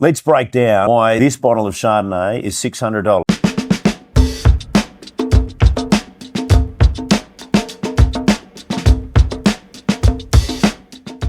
Let's break down why this bottle of Chardonnay is $600.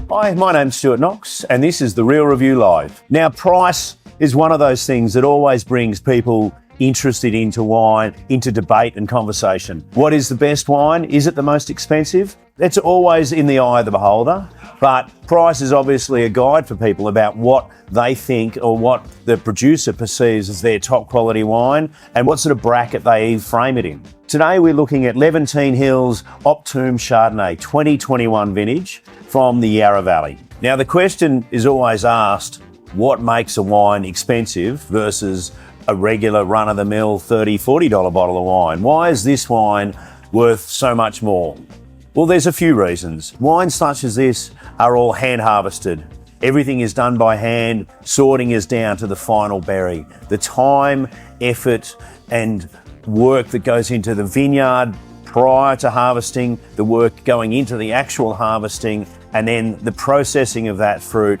Hi, my name's Stuart Knox, and this is The Real Review Live. Now, price is one of those things that always brings people interested into wine, into debate and conversation. What is the best wine? Is it the most expensive? That's always in the eye of the beholder, but price is obviously a guide for people about what they think or what the producer perceives as their top quality wine and what sort of bracket they frame it in. Today we're looking at Levantine Hill's Optume Chardonnay 2021 vintage from the Yarra Valley. Now the question is always asked, what makes a wine expensive versus a regular run-of-the-mill $30, $40 bottle of wine? Why is this wine worth so much more? Well, there's a few reasons. Wines such as this are all hand harvested. Everything is done by hand, sorting is down to the final berry. The time, effort and work that goes into the vineyard prior to harvesting, the work going into the actual harvesting, and then the processing of that fruit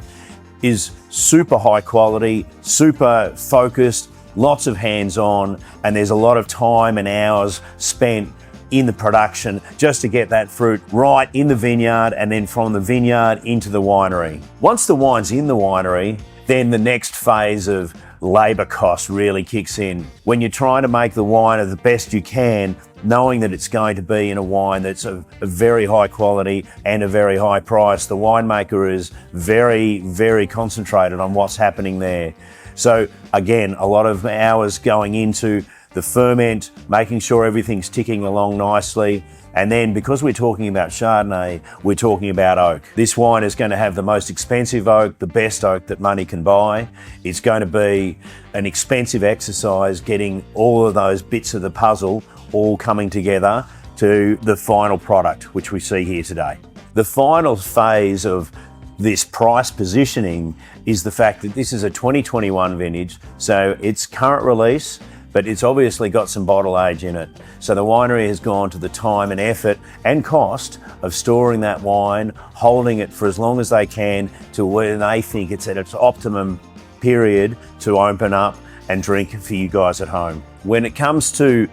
is super high quality, super focused, lots of hands-on, and there's a lot of time and hours spent in the production just to get that fruit right in the vineyard and then from the vineyard into the winery. Once the wine's in the winery, then the next phase of labour cost really kicks in. When you're trying to make the wine of the best you can, knowing that it's going to be in a wine that's of a very high quality and a very high price, the winemaker is very, very concentrated on what's happening there. So again, a lot of hours going into the ferment, making sure everything's ticking along nicely. And then because we're talking about Chardonnay, we're talking about oak. This wine is going to have the most expensive oak, the best oak that money can buy. It's going to be an expensive exercise getting all of those bits of the puzzle all coming together to the final product, which we see here today. The final phase of this price positioning is the fact that this is a 2021 vintage, so it's current release, but it's obviously got some bottle age in it. So the winery has gone to the time and effort and cost of storing that wine, holding it for as long as they can to when they think it's at its optimum period to open up and drink for you guys at home. When it comes to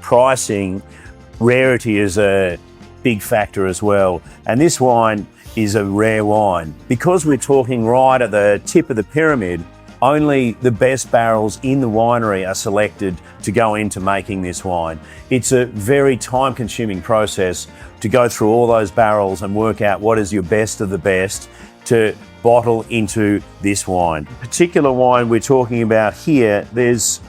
pricing, rarity is a big factor as well. And this wine is a rare wine. Because we're talking right at the tip of the pyramid, only the best barrels in the winery are selected to go into making this wine. It's a very time-consuming process to go through all those barrels and work out what is your best of the best to bottle into this wine. The particular wine we're talking about here, this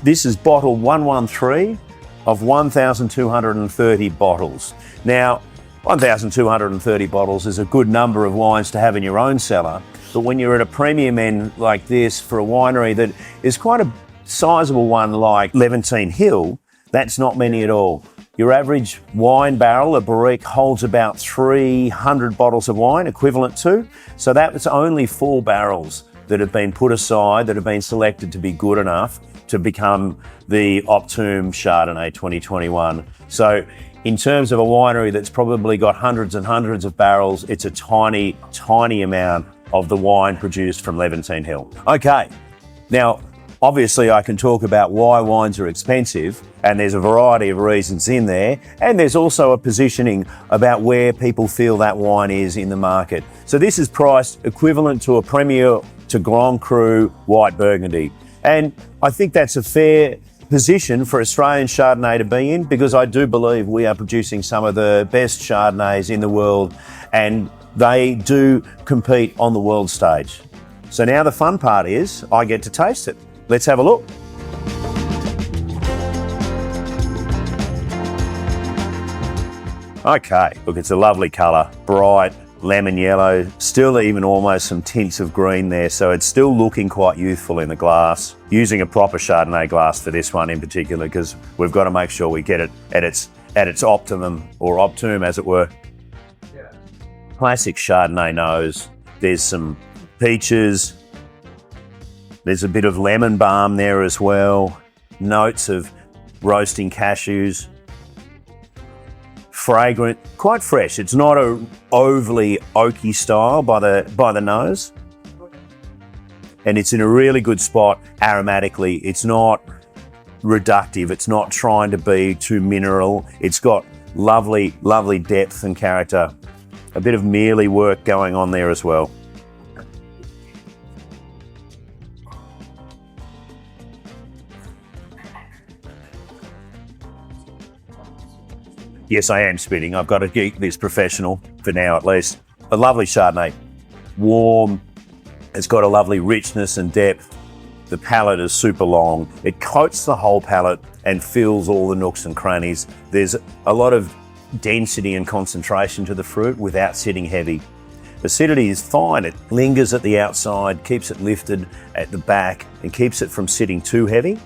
is bottle 113 of 1,230 bottles. Now, 1,230 bottles is a good number of wines to have in your own cellar, but when you're at a premium end like this for a winery that is quite a sizable one like Levantine Hill, that's not many at all. Your average wine barrel, a barrique, holds about 300 bottles of wine equivalent to, so that's only 4 barrels that have been put aside, that have been selected to be good enough to become the Optume Chardonnay 2021. So in terms of a winery that's probably got hundreds and hundreds of barrels, it's a tiny, tiny amount of the wine produced from Levantine Hill. Okay, now obviously I can talk about why wines are expensive, and there's a variety of reasons in there, and there's also a positioning about where people feel that wine is in the market. So this is priced equivalent to a Premier to Grand Cru white Burgundy, and I think that's a fair position for Australian Chardonnay to be in, because I do believe we are producing some of the best Chardonnays in the world, and they do compete on the world stage. So now the fun part is I get to taste it. Let's have a look. Okay, look, it's a lovely colour, bright, lemon yellow, still even almost some tints of green there, so it's still looking quite youthful in the glass. Using a proper Chardonnay glass for this one in particular, because we've got to make sure we get it at its optimum, or Optume as it were. Yeah. Classic Chardonnay nose. There's some peaches. There's a bit of lemon balm there as well. Notes of roasting cashews. Fragrant, quite fresh. It's not a overly oaky style by the nose. and it's in a really good spot aromatically. It's not reductive, it's not trying to be too mineral. It's got lovely, lovely depth and character. A bit of mealy work going on there as well. Yes, I am spitting. I've got to keep this professional for now at least. A lovely Chardonnay, warm, it's got a lovely richness and depth. The palate is super long. It coats the whole palate and fills all the nooks and crannies. There's a lot of density and concentration to the fruit without sitting heavy. Acidity is fine. It lingers at the outside, keeps it lifted at the back and keeps it from sitting too heavy.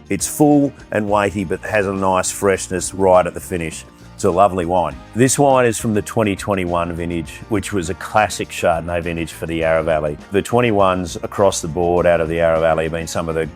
It's full and weighty, but has a nice freshness right at the finish. It's a lovely wine. This wine is from the 2021 vintage, which was a classic Chardonnay vintage for the Yarra Valley. The 21s across the board out of the Yarra Valley have been some of the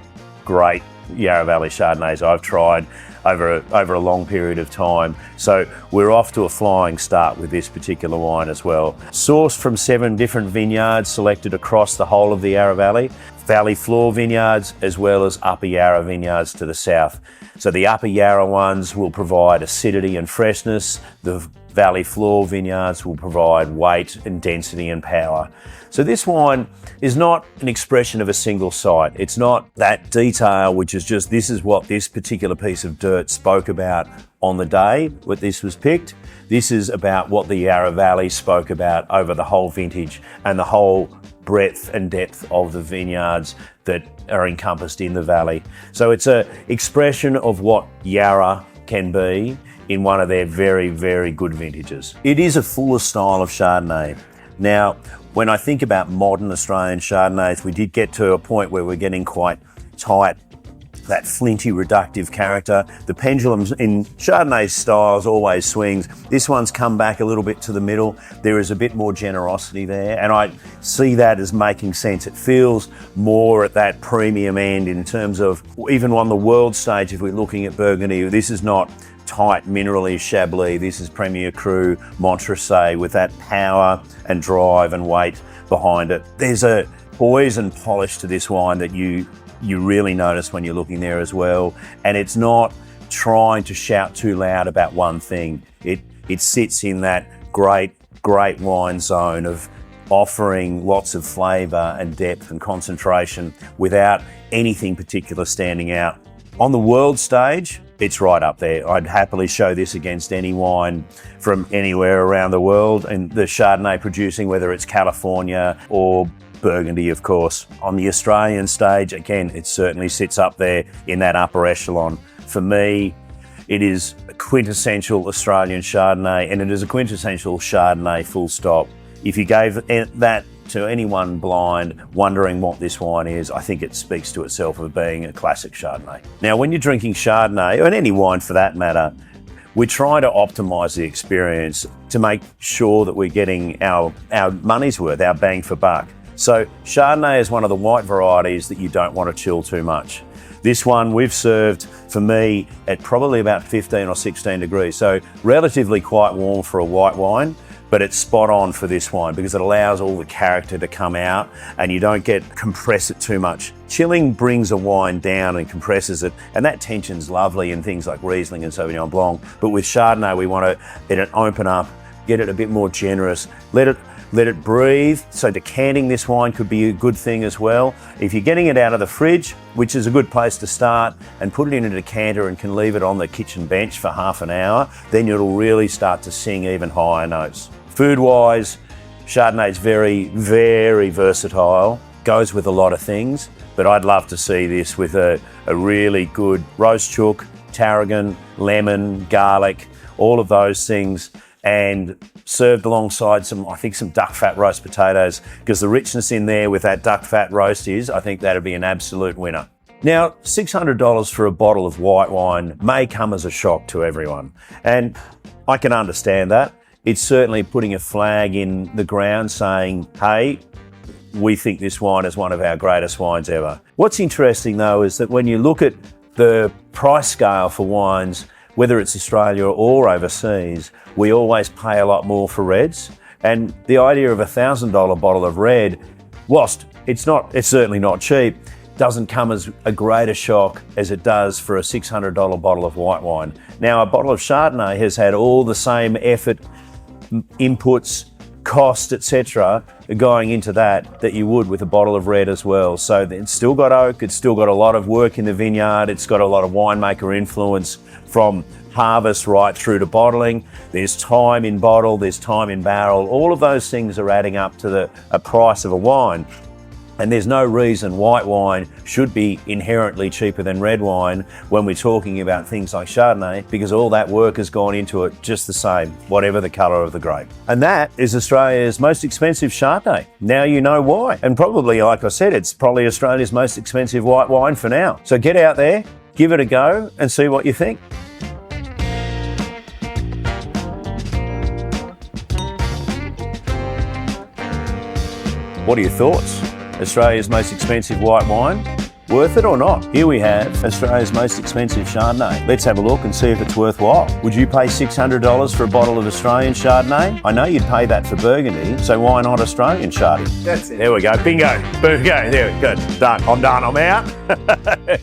great Yarra Valley Chardonnays I've tried over a long period of time. So we're off to a flying start with this particular wine as well. Sourced from 7 different vineyards selected across the whole of the Yarra Valley. Valley floor vineyards as well as Upper Yarra vineyards to the south. So the Upper Yarra ones will provide acidity and freshness. The Valley floor vineyards will provide weight and density and power. So this wine is not an expression of a single site. It's not that detail which is just this is what this particular piece of dirt spoke about on the day when this was picked. This is about what the Yarra Valley spoke about over the whole vintage and the whole breadth and depth of the vineyards that are encompassed in the valley. So it's an expression of what Yarra can be in one of their very, very good vintages. It is a fuller style of Chardonnay. Now, when I think about modern Australian Chardonnays, we did get to a point where we're getting quite tight, that flinty, reductive character. The pendulums in Chardonnay styles always swings. This one's come back a little bit to the middle. There is a bit more generosity there, and I see that as making sense. It feels more at that premium end in terms of, even on the world stage, if we're looking at Burgundy, this is not tight, minerally Chablis. This is Premier Cru, Montrachet with that power and drive and weight behind it. There's a poise and polish to this wine that you really notice when you're looking there as well. And it's not trying to shout too loud about one thing. It sits in that great wine zone of offering lots of flavour and depth and concentration without anything particular standing out. On the world stage, it's right up there. I'd happily show this against any wine from anywhere around the world, and the Chardonnay producing, whether it's California or Burgundy, of course. On the Australian stage, again, it certainly sits up there in that upper echelon. For me, it is a quintessential Australian Chardonnay, and it is a quintessential Chardonnay full stop. If you gave that to anyone blind wondering what this wine is, I think it speaks to itself of being a classic Chardonnay. Now, when you're drinking Chardonnay, or any wine for that matter, we try to optimise the experience to make sure that we're getting our money's worth, our bang for buck. So Chardonnay is one of the white varieties that you don't want to chill too much. This one we've served, for me, at probably about 15 or 16 degrees. So relatively quite warm for a white wine, but it's spot on for this wine because it allows all the character to come out and you don't compress it too much. Chilling brings a wine down and compresses it, and that tension's lovely in things like Riesling and Sauvignon Blanc. But with Chardonnay, we want to let it open up, get it a bit more generous, let it breathe. So decanting this wine could be a good thing as well. If you're getting it out of the fridge, which is a good place to start, and put it in a decanter and can leave it on the kitchen bench for half an hour, then it'll really start to sing even higher notes. Food-wise, Chardonnay's very, very versatile, goes with a lot of things, but I'd love to see this with a really good roast chook, tarragon, lemon, garlic, all of those things, and served alongside some duck fat roast potatoes, because the richness in there with that duck fat roast I think that'd be an absolute winner. Now, $600 for a bottle of white wine may come as a shock to everyone, and I can understand that. It's certainly putting a flag in the ground saying, hey, we think this wine is one of our greatest wines ever. What's interesting though is that when you look at the price scale for wines, whether it's Australia or overseas, we always pay a lot more for reds. And the idea of $1,000 bottle of red, whilst it's certainly not cheap. Doesn't come as a greater shock as it does for a $600 bottle of white wine. Now, a bottle of Chardonnay has had all the same effort, inputs, cost, etc. going into that you would with a bottle of red as well. So it's still got oak, it's still got a lot of work in the vineyard, it's got a lot of winemaker influence from harvest right through to bottling. There's time in bottle, there's time in barrel. All of those things are adding up to a price of a wine. And there's no reason white wine should be inherently cheaper than red wine when we're talking about things like Chardonnay, because all that work has gone into it just the same, whatever the colour of the grape. And that is Australia's most expensive Chardonnay. Now you know why. And probably, like I said, it's probably Australia's most expensive white wine for now. So get out there, give it a go and see what you think. What are your thoughts? Australia's most expensive white wine? Worth it or not? Here we have Australia's most expensive Chardonnay. Let's have a look and see if it's worthwhile. Would you pay $600 for a bottle of Australian Chardonnay? I know you'd pay that for Burgundy, so why not Australian Chardonnay? That's it. There we go. Bingo. Boom. Go. There. Good. Done. I'm done. I'm out.